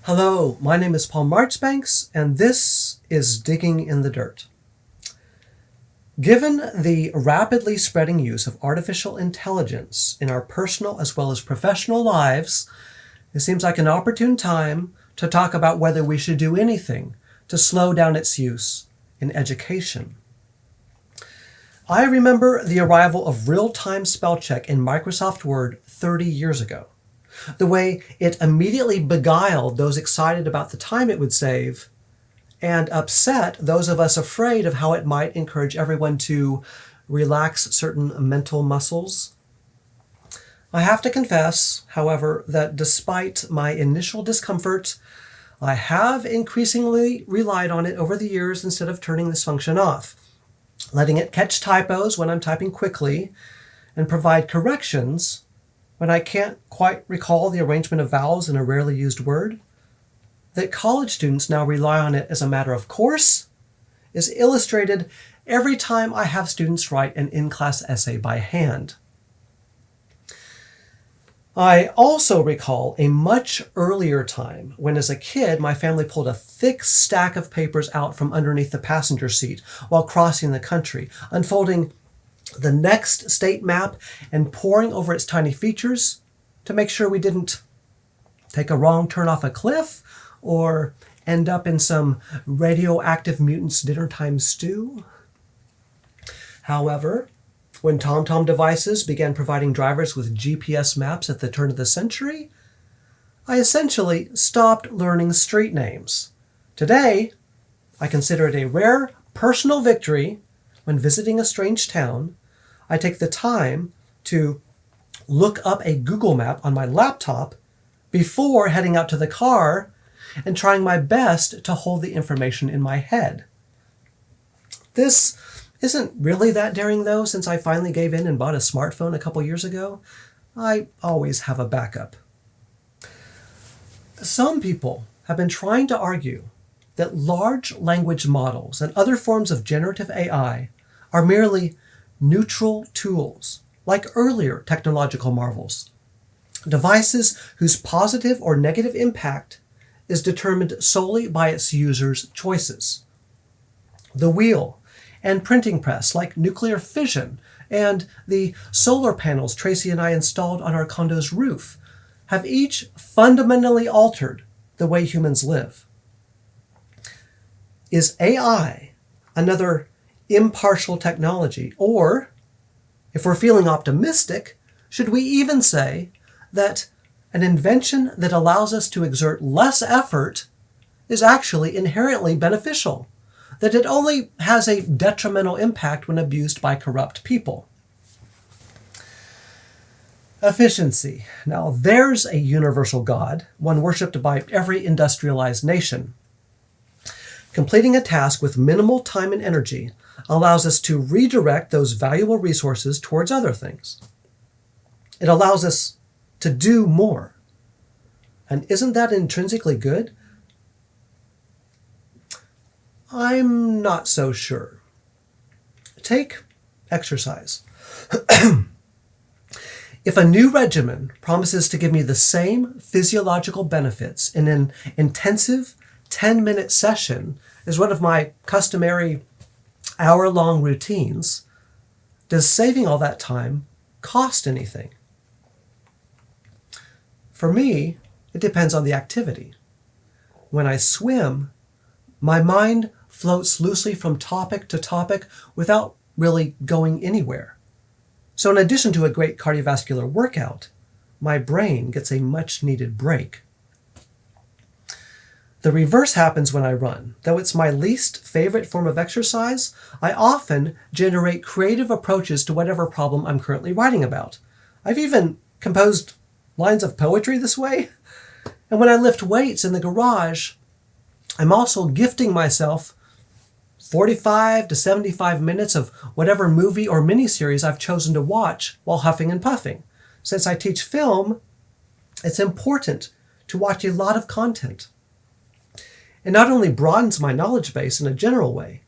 Hello, my name is Paul Marchbanks, and this is Digging in the Dirt. Given the rapidly spreading use of artificial intelligence in our personal as well as professional lives, it seems like an opportune time to talk about whether we should do anything to slow down its use in education. I remember the arrival of real-time spell check in Microsoft Word 30 years ago. The way it immediately beguiled those excited about the time it would save and upset those of us afraid of how it might encourage everyone to relax certain mental muscles. I have to confess, however, that despite my initial discomfort, I have increasingly relied on it over the years instead of turning this function off, letting it catch typos when I'm typing quickly and provide corrections when I can't quite recall the arrangement of vowels in a rarely used word. That college students now rely on it as a matter of course is illustrated every time I have students write an in-class essay by hand. I also recall a much earlier time when, as a kid, my family pulled a thick stack of papers out from underneath the passenger seat while crossing the country, unfolding the next state map and poring over its tiny features to make sure we didn't take a wrong turn off a cliff or end up in some radioactive mutant's dinnertime stew. However, when TomTom devices began providing drivers with GPS maps at the turn of the century, I essentially stopped learning street names. Today, I consider it a rare personal victory when visiting a strange town. I take the time to look up a Google map on my laptop before heading out to the car and trying my best to hold the information in my head. This isn't really that daring, though, since I finally gave in and bought a smartphone a couple years ago. I always have a backup. Some people have been trying to argue that large language models and other forms of generative AI are merely neutral tools, like earlier technological marvels, devices whose positive or negative impact is determined solely by its users' choices. The wheel and printing press, like nuclear fission, and the solar panels Tracy and I installed on our condo's roof, have each fundamentally altered the way humans live. Is AI another impartial technology? Or, if we're feeling optimistic, should we even say that an invention that allows us to exert less effort is actually inherently beneficial, that it only has a detrimental impact when abused by corrupt people? Efficiency. Now, there's a universal God, one worshipped by every industrialized nation. Completing a task with minimal time and energy allows us to redirect those valuable resources towards other things. It allows us to do more. And isn't that intrinsically good? I'm not so sure. Take exercise. If a new regimen promises to give me the same physiological benefits in an intensive 10-minute session as one of my customary hour-long routines, does saving all that time cost anything? For me, it depends on the activity. When I swim, my mind floats loosely from topic to topic without really going anywhere. So in addition to a great cardiovascular workout, my brain gets a much-needed break. The reverse happens when I run. Though it's my least favorite form of exercise, I often generate creative approaches to whatever problem I'm currently writing about. I've even composed lines of poetry this way. And when I lift weights in the garage, I'm also gifting myself 45 to 75 minutes of whatever movie or miniseries I've chosen to watch while huffing and puffing. Since I teach film, it's important to watch a lot of content. It not only broadens my knowledge base in a general way,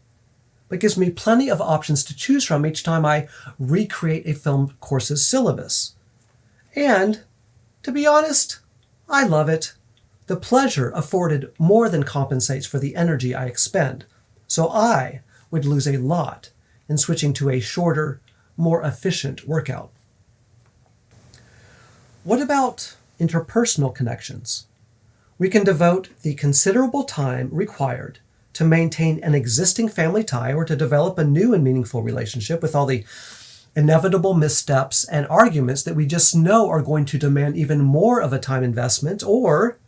but gives me plenty of options to choose from each time I recreate a film course's syllabus. And, to be honest, I love it. the pleasure afforded more than compensates for the energy I expend, so I would lose a lot in switching to a shorter, more efficient workout. What about interpersonal connections? We can devote the considerable time required to maintain an existing family tie or to develop a new and meaningful relationship with all the inevitable missteps and arguments that we just know are going to demand even more of a time investment, or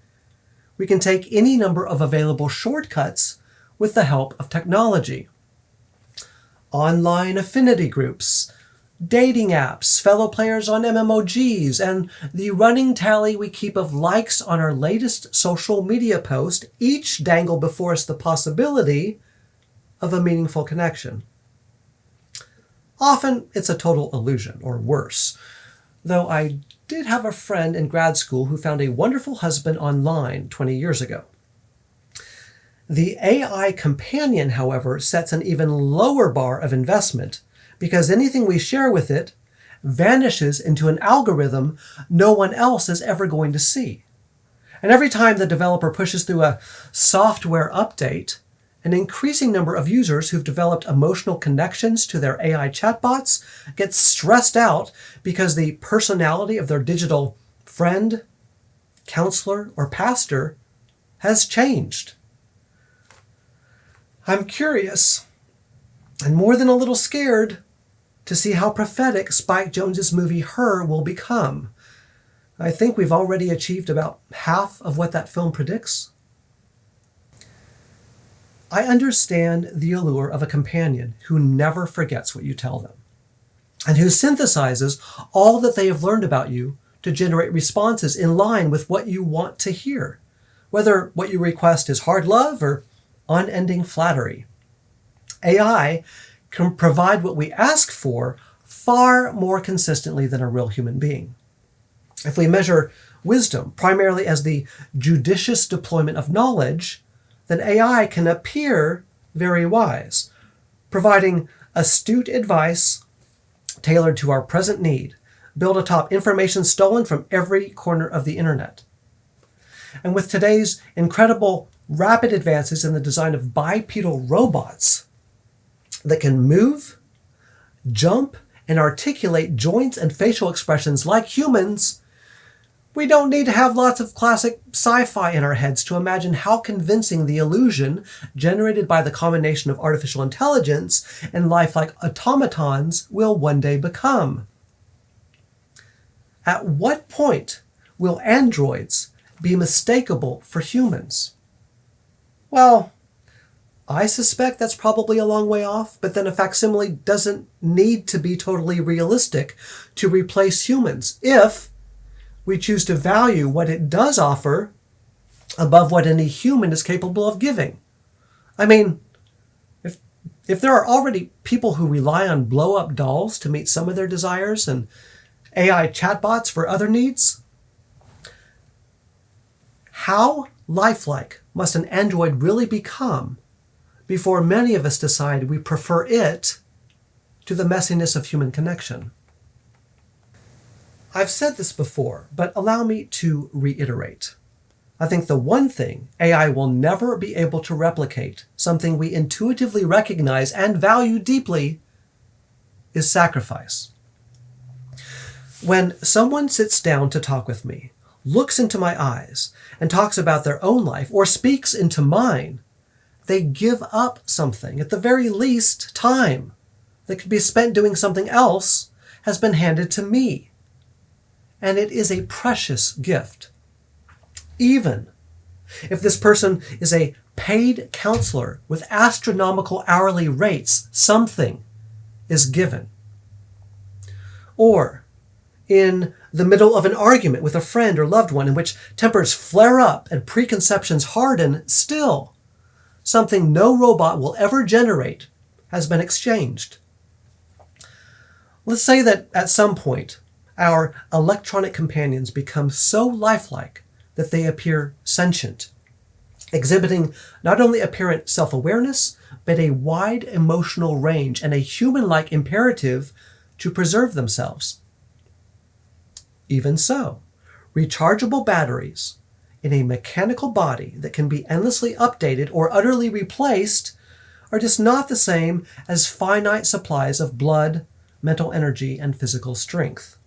we can take any number of available shortcuts with the help of technology. Online affinity groups, dating apps, fellow players on MMOGs, and the running tally we keep of likes on our latest social media post each dangle before us the possibility of a meaningful connection. Often it's a total illusion, or worse, though I did have a friend in grad school who found a wonderful husband online 20 years ago. The AI companion, however, sets an even lower bar of investment because anything we share with it vanishes into an algorithm no one else is ever going to see. And every time the developer pushes through a software update, an increasing number of users who've developed emotional connections to their AI chatbots get stressed out because the personality of their digital friend, counselor, or pastor has changed. I'm curious, and more than a little scared, to see how prophetic Spike Jonze's movie Her will become. I think we've already achieved about half of what that film predicts. I understand the allure of a companion who never forgets what you tell them, and who synthesizes all that they have learned about you to generate responses in line with what you want to hear, whether what you request is hard love or unending flattery. AI can provide what we ask for far more consistently than a real human being. If we measure wisdom primarily as the judicious deployment of knowledge, then AI can appear very wise, providing astute advice tailored to our present need, built atop information stolen from every corner of the internet. And with today's incredible rapid advances in the design of bipedal robots that can move, jump, and articulate joints and facial expressions like humans, we don't need to have lots of classic sci-fi in our heads to imagine how convincing the illusion generated by the combination of artificial intelligence and lifelike automatons will one day become. At what point will androids be mistakable for humans? Well, I suspect that's probably a long way off, but then a facsimile doesn't need to be totally realistic to replace humans if we choose to value what it does offer above what any human is capable of giving. I mean, if there are already people who rely on blow-up dolls to meet some of their desires and AI chatbots for other needs, how lifelike must an android really become before many of us decide we prefer it to the messiness of human connection? I've said this before, but allow me to reiterate. I think the one thing AI will never be able to replicate, something we intuitively recognize and value deeply, is sacrifice. When someone sits down to talk with me, looks into my eyes, and talks about their own life, or speaks into mine, they give up something, at the very least time, that could be spent doing something else has been handed to me. And it is a precious gift. Even if this person is a paid counselor with astronomical hourly rates, something is given. Or in the middle of an argument with a friend or loved one in which tempers flare up and preconceptions harden, still, something no robot will ever generate has been exchanged. Let's say that at some point, our electronic companions become so lifelike that they appear sentient, exhibiting not only apparent self-awareness, but a wide emotional range and a human-like imperative to preserve themselves. Even so, rechargeable batteries, in a mechanical body that can be endlessly updated or utterly replaced are just not the same as finite supplies of blood, mental energy, and physical strength.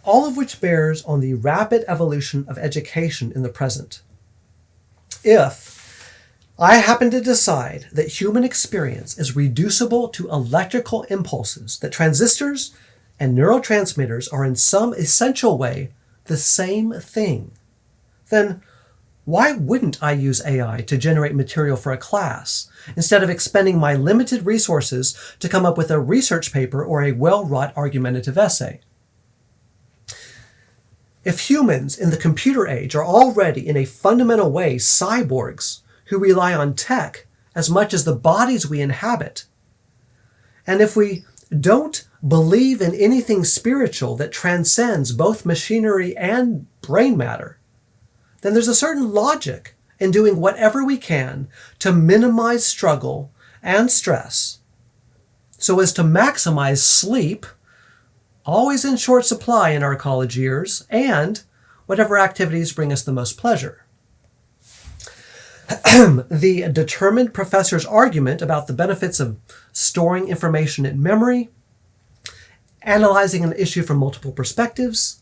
All of which bears on the rapid evolution of education in the present. If I happen to decide that human experience is reducible to electrical impulses, that transistors and neurotransmitters are in some essential way the same thing, then why wouldn't I use AI to generate material for a class instead of expending my limited resources to come up with a research paper or a well-wrought argumentative essay? If humans in the computer age are already in a fundamental way cyborgs who rely on tech as much as the bodies we inhabit, and if we don't believe in anything spiritual that transcends both machinery and brain matter, then there's a certain logic in doing whatever we can to minimize struggle and stress so as to maximize sleep, always in short supply in our college years, and whatever activities bring us the most pleasure. The determined professor's argument about the benefits of storing information in memory, analyzing an issue from multiple perspectives,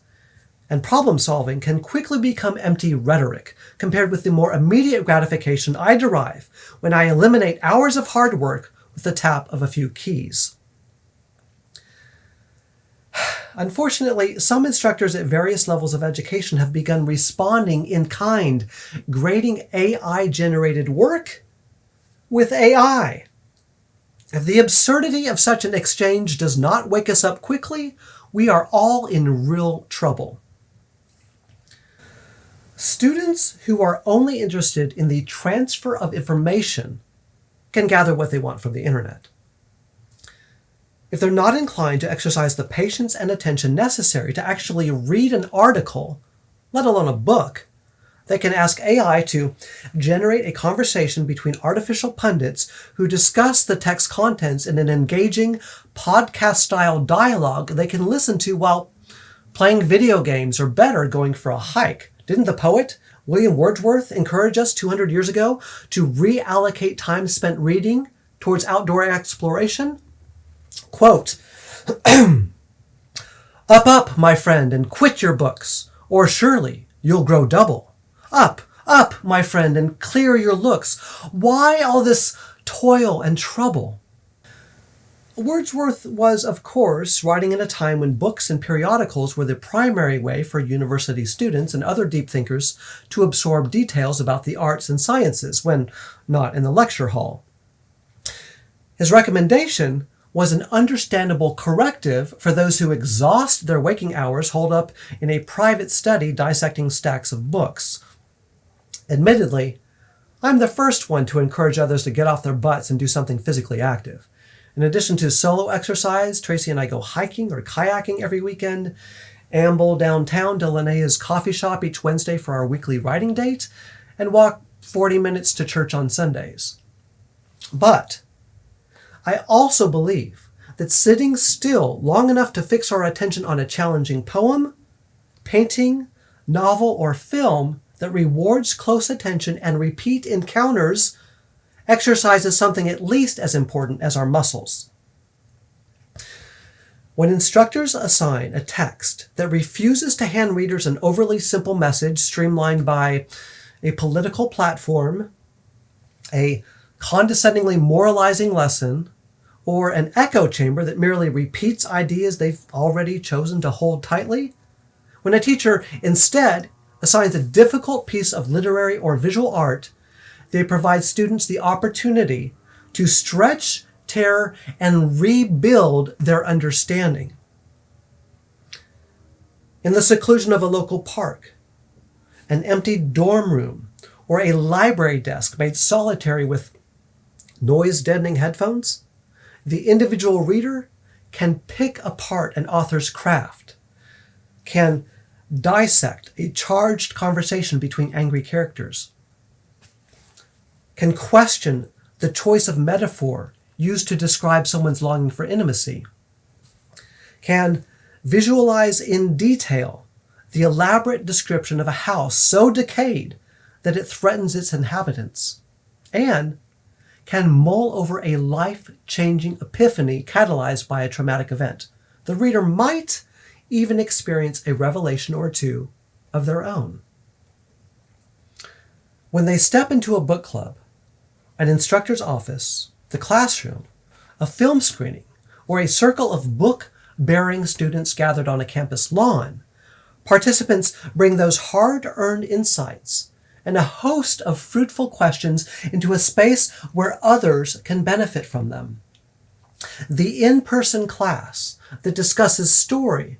and problem solving can quickly become empty rhetoric compared with the more immediate gratification I derive when I eliminate hours of hard work with the tap of a few keys. Unfortunately, some instructors at various levels of education have begun responding in kind, grading AI-generated work with AI. If the absurdity of such an exchange does not wake us up quickly, we are all in real trouble. Students who are only interested in the transfer of information can gather what they want from the internet. If they're not inclined to exercise the patience and attention necessary to actually read an article, let alone a book, they can ask AI to generate a conversation between artificial pundits who discuss the text contents in an engaging podcast-style dialogue they can listen to while playing video games or better, going for a hike. Didn't the poet William Wordsworth encourage us 200 years ago to reallocate time spent reading towards outdoor exploration? Quote, up, my friend, and quit your books, or surely you'll grow double. Up, my friend, and clear your looks. Why all this toil and trouble? Wordsworth was, of course, writing in a time when books and periodicals were the primary way for university students and other deep thinkers to absorb details about the arts and sciences when not in the lecture hall. His recommendation was an understandable corrective for those who exhaust their waking hours holed up in a private study dissecting stacks of books. Admittedly, I'm the first one to encourage others to get off their butts and do something physically active. In addition to solo exercise, Tracy and I go hiking or kayaking every weekend, amble downtown to Linnea's coffee shop each Wednesday for our weekly writing date, and walk 40 minutes to church on Sundays. But I also believe that sitting still long enough to fix our attention on a challenging poem, painting, novel, or film that rewards close attention and repeat encounters exercises something at least as important as our muscles. When instructors assign a text that refuses to hand readers an overly simple message streamlined by a political platform, a condescendingly moralizing lesson, or an echo chamber that merely repeats ideas they've already chosen to hold tightly, when a teacher instead assigns a difficult piece of literary or visual art, they provide students the opportunity to stretch, tear, and rebuild their understanding. In the seclusion of a local park, an empty dorm room, or a library desk made solitary with noise-deadening headphones, the individual reader can pick apart an author's craft, can dissect a charged conversation between angry characters, can question the choice of metaphor used to describe someone's longing for intimacy, can visualize in detail the elaborate description of a house so decayed that it threatens its inhabitants, and can mull over a life-changing epiphany catalyzed by a traumatic event. The reader might even experience a revelation or two of their own. When they step into a book club, an instructor's office, the classroom, a film screening, or a circle of book-bearing students gathered on a campus lawn, participants bring those hard-earned insights and a host of fruitful questions into a space where others can benefit from them. The in-person class that discusses story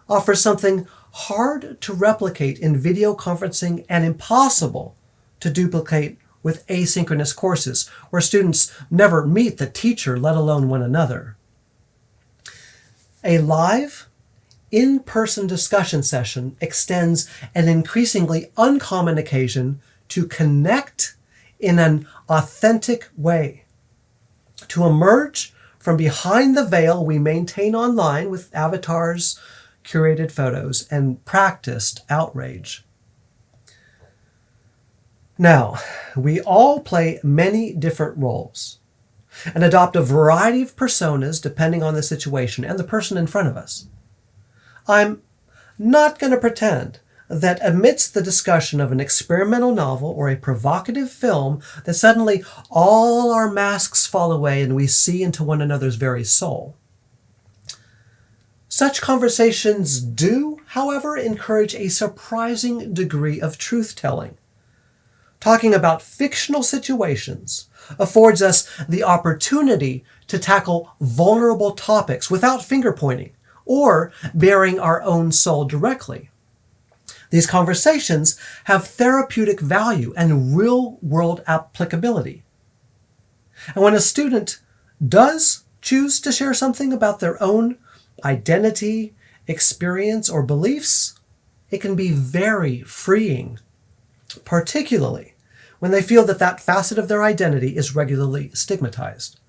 offers something hard to replicate in video conferencing and impossible to duplicate with asynchronous courses where students never meet the teacher, let alone one another. A live, in-person discussion session extends an increasingly uncommon occasion to connect in an authentic way, to emerge from behind the veil we maintain online with avatars, curated photos, and practiced outrage. Now, we all play many different roles and adopt a variety of personas depending on the situation and the person in front of us. I'm not going to pretend that amidst the discussion of an experimental novel or a provocative film that suddenly all our masks fall away and we see into one another's very soul. Such conversations do, however, encourage a surprising degree of truth-telling. Talking about fictional situations affords us the opportunity to tackle vulnerable topics without finger-pointing or bearing our own soul directly. These conversations have therapeutic value and real-world applicability. And when a student does choose to share something about their own identity, experience, or beliefs, it can be very freeing, particularly when they feel that that facet of their identity is regularly stigmatized.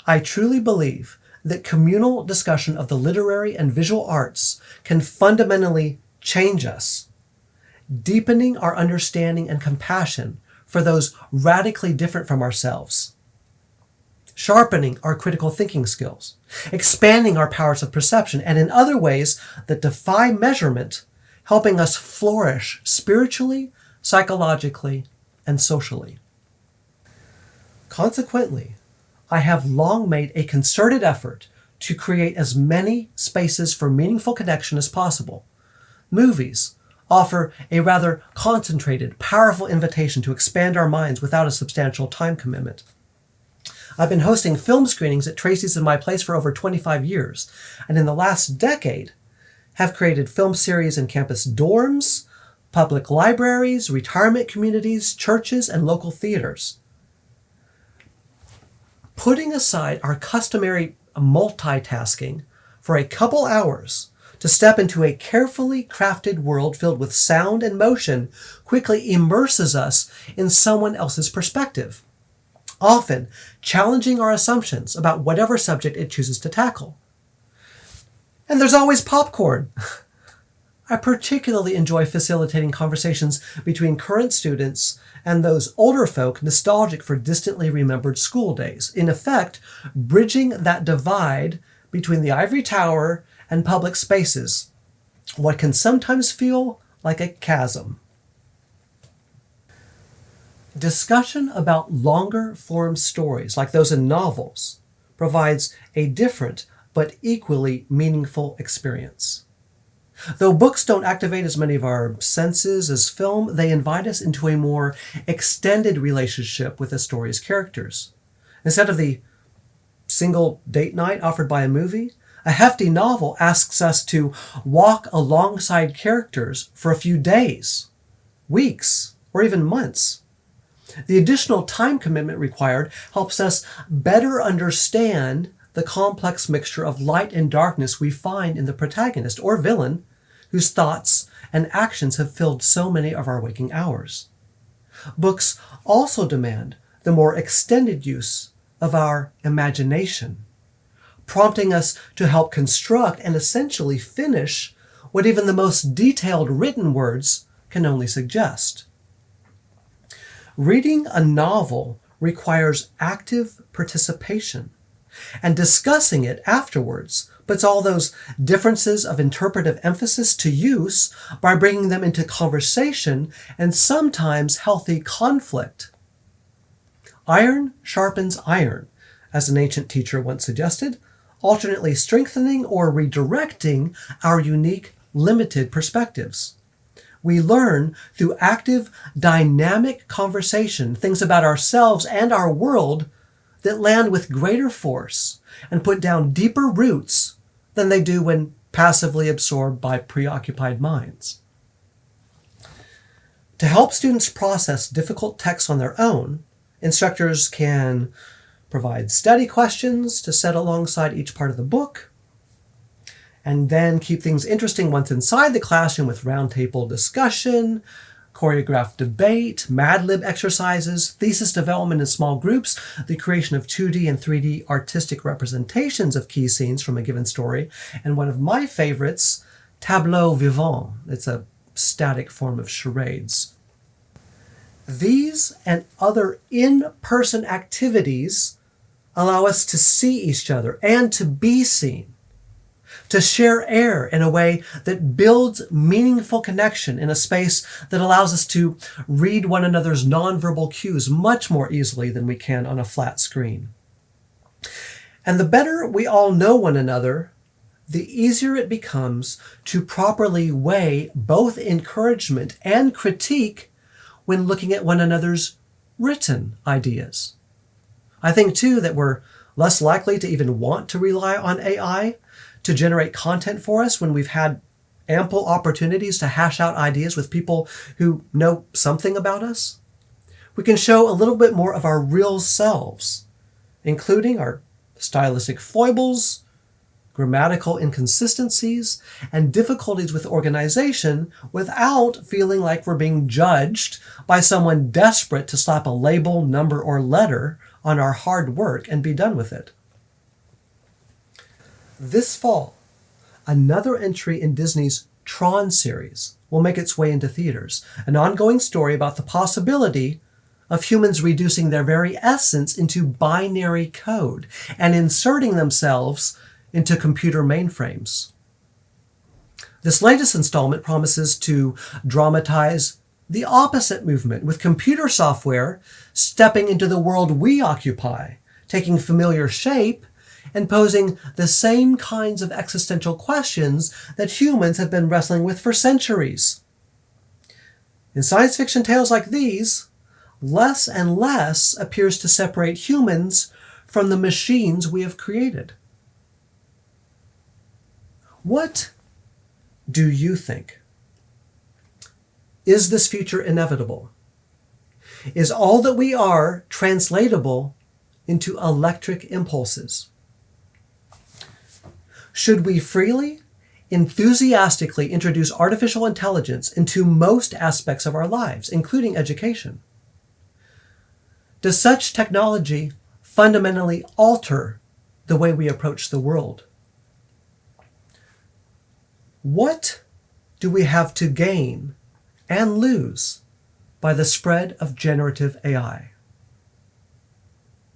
I truly believe that communal discussion of the literary and visual arts can fundamentally change us, deepening our understanding and compassion for those radically different from ourselves, sharpening our critical thinking skills, expanding our powers of perception, and in other ways that defy measurement, helping us flourish spiritually, psychologically, and socially. Consequently, I have long made a concerted effort to create as many spaces for meaningful connection as possible. Movies offer a rather concentrated, powerful invitation to expand our minds without a substantial time commitment. I've been hosting film screenings at Tracy's and My Place for over 25 years, and in the last decade have created film series in campus dorms, public libraries, retirement communities, churches, and local theaters. Putting aside our customary multitasking for a couple hours to step into a carefully crafted world filled with sound and motion quickly immerses us in someone else's perspective, often challenging our assumptions about whatever subject it chooses to tackle. And there's always popcorn. I particularly enjoy facilitating conversations between current students and those older folk nostalgic for distantly remembered school days, in effect, bridging that divide between the ivory tower and public spaces, what can sometimes feel like a chasm. Discussion about longer form stories, like those in novels, provides a different but equally meaningful experience. Though books don't activate as many of our senses as film, they invite us into a more extended relationship with the story's characters. Instead of the single date night offered by a movie, a hefty novel asks us to walk alongside characters for a few days, weeks, or even months. The additional time commitment required helps us better understand the complex mixture of light and darkness we find in the protagonist or villain whose thoughts and actions have filled so many of our waking hours. Books also demand the more extended use of our imagination, prompting us to help construct and essentially finish what even the most detailed written words can only suggest. Reading a novel requires active participation, and discussing it afterwards puts all those differences of interpretive emphasis to use by bringing them into conversation and sometimes healthy conflict. Iron sharpens iron, as an ancient teacher once suggested, alternately strengthening or redirecting our unique, limited perspectives. We learn through active, dynamic conversation things about ourselves and our world that land with greater force and put down deeper roots than they do when passively absorbed by preoccupied minds. To help students process difficult texts on their own, instructors can provide study questions to set alongside each part of the book, and then keep things interesting once inside the classroom with roundtable discussion, choreographed debate, Mad Lib exercises, thesis development in small groups, the creation of 2D and 3D artistic representations of key scenes from a given story, and one of my favorites, tableau vivant. It's a static form of charades. These and other in-person activities allow us to see each other and to be seen, to share air in a way that builds meaningful connection in a space that allows us to read one another's nonverbal cues much more easily than we can on a flat screen. And the better we all know one another, the easier it becomes to properly weigh both encouragement and critique when looking at one another's written ideas. I think, too, that we're less likely to even want to rely on AI to generate content for us when we've had ample opportunities to hash out ideas with people who know something about us. We can show a little bit more of our real selves, including our stylistic foibles, grammatical inconsistencies, and difficulties with organization without feeling like we're being judged by someone desperate to slap a label, number, or letter on our hard work and be done with it. This fall, another entry in Disney's Tron series will make its way into theaters, an ongoing story about the possibility of humans reducing their very essence into binary code and inserting themselves into computer mainframes. This latest installment promises to dramatize the opposite movement, with computer software stepping into the world we occupy, taking familiar shape and posing the same kinds of existential questions that humans have been wrestling with for centuries. In science fiction tales like these, less and less appears to separate humans from the machines we have created. What do you think? Is this future inevitable? Is all that we are translatable into electric impulses? Should we freely, enthusiastically introduce artificial intelligence into most aspects of our lives, including education? Does such technology fundamentally alter the way we approach the world? What do we have to gain and lose by the spread of generative AI?